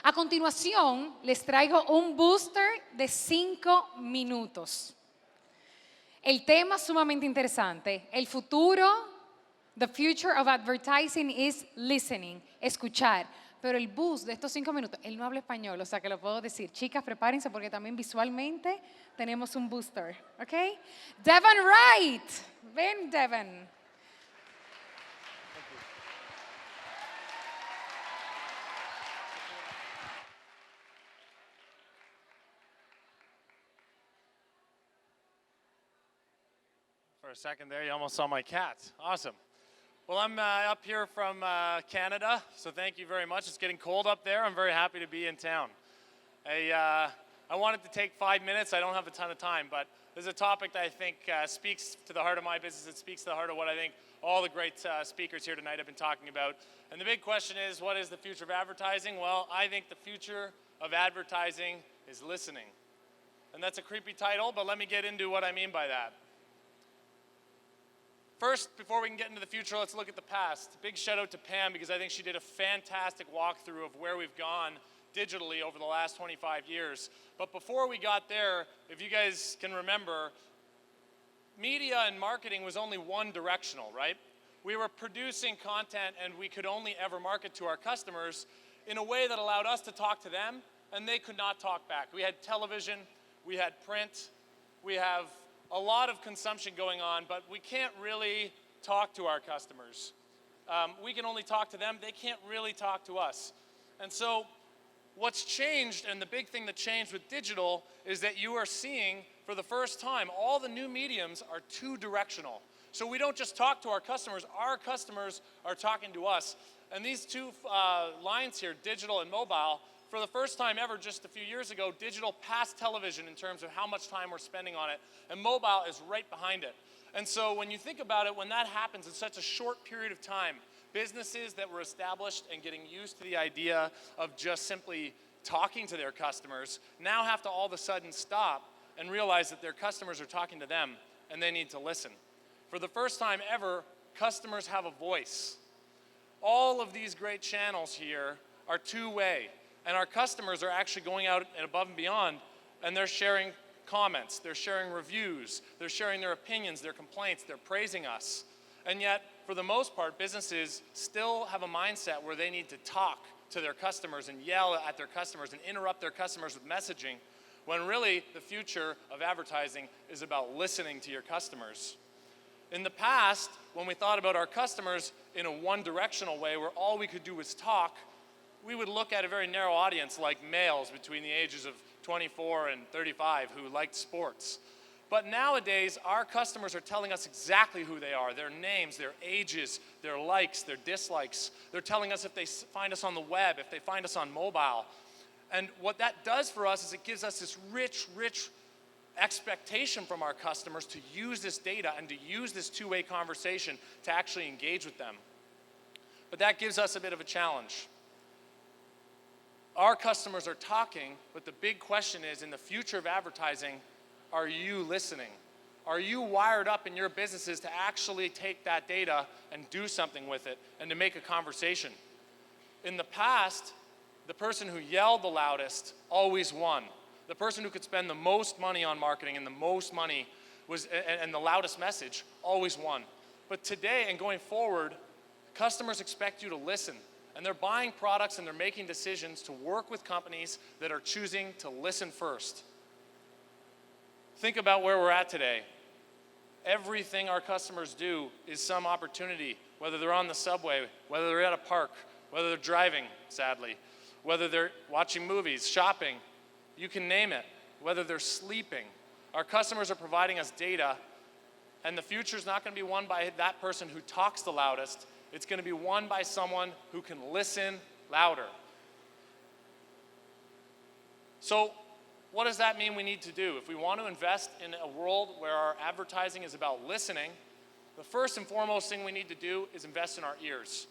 A continuación, les traigo un booster de 5 minutos. El tema es sumamente interesante. El futuro, the future of advertising is listening, escuchar. Pero el boost de estos 5 minutos, él no habla español, o sea que lo puedo decir. Chicas, prepárense porque también visualmente tenemos un booster, ¿ok? Devon Wright. Ven, Devon. For a second there, you almost saw my cat. Awesome. Well, I'm up here from Canada, so thank you very much. It's getting cold up there. I'm very happy to be in town. I wanted to take 5 minutes. I don't have a ton of time, but this is a topic that I think speaks to the heart of my business. It speaks to the heart of what I think all the great speakers here tonight have been talking about. And the big question is, what is the future of advertising? Well, I think the future of advertising is listening. And that's a creepy title, but let me get into what I mean by that. First, before we can get into the future, let's look at the past. Big shout out to Pam because I think she did a fantastic walkthrough of where we've gone digitally over the last 25 years. But before we got there, if you guys can remember, media and marketing was only one directional, right? We were producing content and we could only ever market to our customers in a way that allowed us to talk to them and they could not talk back. We had television, we had print, we have a lot of consumption going on, but we can't really talk to our customers. We can only talk to them, they can't really talk to us. And so what's changed, and the big thing that changed with digital, is that you are seeing for the first time, all the new mediums are two-directional. So we don't just talk to our customers are talking to us. And these two lines here, digital and mobile, for the first time ever, just a few years ago, digital passed television in terms of how much time we're spending on it, and mobile is right behind it. And so when you think about it, when that happens in such a short period of time, businesses that were established and getting used to the idea of just simply talking to their customers now have to all of a sudden stop and realize that their customers are talking to them and they need to listen. For the first time ever, customers have a voice. All of these great channels here are two-way. And our customers are actually going out and above and beyond, and they're sharing comments, they're sharing reviews, they're sharing their opinions, their complaints, they're praising us. And yet, for the most part, businesses still have a mindset where they need to talk to their customers and yell at their customers and interrupt their customers with messaging, when really the future of advertising is about listening to your customers. In the past, when we thought about our customers in a one-directional way where all we could do was talk, we would look at a very narrow audience like males between the ages of 24 and 35 who liked sports. But nowadays, our customers are telling us exactly who they are, their names, their ages, their likes, their dislikes. They're telling us if they find us on the web, if they find us on mobile. And what that does for us is it gives us this rich expectation from our customers to use this data and to use this two-way conversation to actually engage with them. But that gives us a bit of a challenge. Our customers are talking, but the big question is, in the future of advertising, are you listening? Are you wired up in your businesses to actually take that data and do something with it and to make a conversation? In the past, the person who yelled the loudest always won. The person who could spend the most money on marketing and the most money and the loudest message always won. But today and going forward, customers expect you to listen. And they're buying products and they're making decisions to work with companies that are choosing to listen first. Think about where we're at today. Everything our customers do is some opportunity, whether they're on the subway, whether they're at a park, whether they're driving, sadly, whether they're watching movies, shopping, you can name it, whether they're sleeping. Our customers are providing us data, and the future is not going to be won by that person who talks the loudest. It's going to be won by someone who can listen louder. So what does that mean we need to do? If we want to invest in a world where our advertising is about listening, the first and foremost thing we need to do is invest in our ears.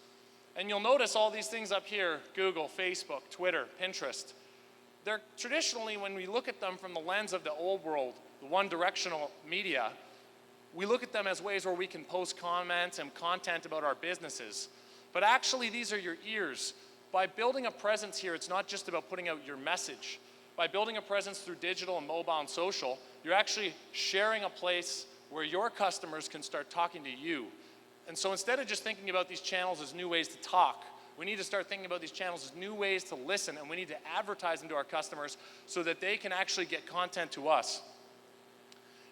And you'll notice all these things up here, Google, Facebook, Twitter, Pinterest. They're traditionally, when we look at them from the lens of the old world, the one-directional media, we look at them as ways where we can post comments and content about our businesses. But actually, these are your ears. by building a presence here, it's not just about putting out your message. By building a presence through digital and mobile and social, you're actually sharing a place where your customers can start talking to you. And so instead of just thinking about these channels as new ways to talk, we need to start thinking about these channels as new ways to listen, and we need to advertise them to our customers so that they can actually get content to us.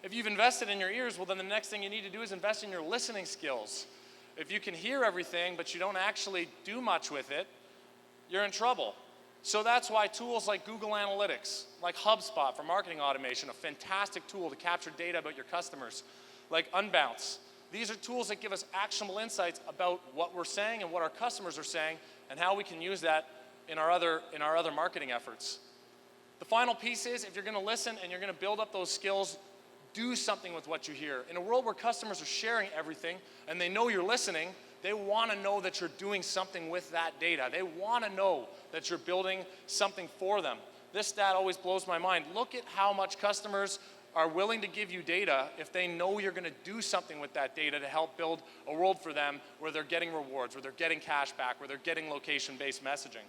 If you've invested in your ears, well, then the next thing you need to do is invest in your listening skills. If you can hear everything, but you don't actually do much with it, you're in trouble. So that's why tools like Google Analytics, like HubSpot for marketing automation, a fantastic tool to capture data about your customers, like Unbounce. These are tools that give us actionable insights about what we're saying and what our customers are saying and how we can use that in our other marketing efforts. The final piece is, if you're going to listen and you're going to build up those skills, do something with what you hear. In a world where customers are sharing everything and they know you're listening, they want to know that you're doing something with that data. They want to know that you're building something for them. This stat always blows my mind. Look at how much customers are willing to give you data if they know you're going to do something with that data to help build a world for them where they're getting rewards, where they're getting cash back, where they're getting location-based messaging.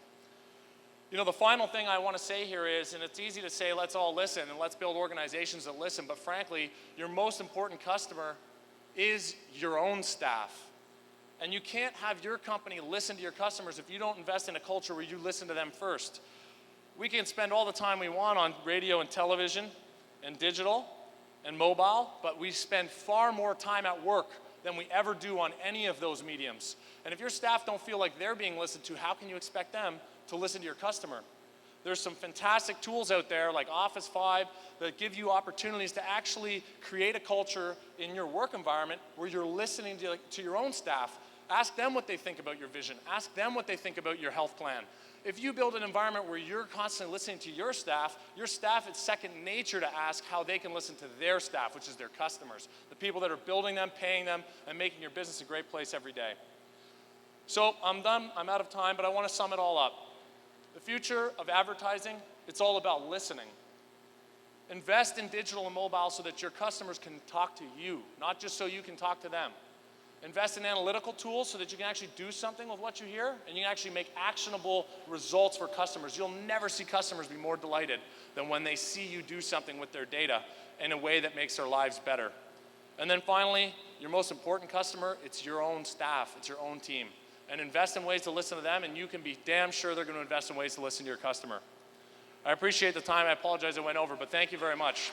You know, the final thing I want to say here is, and it's easy to say let's all listen and let's build organizations that listen, but frankly, your most important customer is your own staff. And you can't have your company listen to your customers if you don't invest in a culture where you listen to them first. We can spend all the time we want on radio and television and digital and mobile, but we spend far more time at work than we ever do on any of those mediums. And if your staff don't feel like they're being listened to, how can you expect them to listen to your customer? There's some fantastic tools out there like Office 5 that give you opportunities to actually create a culture in your work environment where you're listening to your own staff. Ask them what they think about your vision. Ask them what they think about your health plan. If you build an environment where you're constantly listening to your staff, it's second nature to ask how they can listen to their staff, which is their customers, the people that are building them, paying them, and making your business a great place every day. So I'm done, I'm out of time, but I want to sum it all up. The future of advertising, it's all about listening. Invest in digital and mobile so that your customers can talk to you, not just so you can talk to them. Invest in analytical tools so that you can actually do something with what you hear and you can actually make actionable results for customers. You'll never see customers be more delighted than when they see you do something with their data in a way that makes their lives better. And then finally, your most important customer, it's your own staff, it's your own team. And invest in ways to listen to them, and you can be damn sure they're going to invest in ways to listen to your customer. I appreciate the time. I apologize I went over, but thank you very much.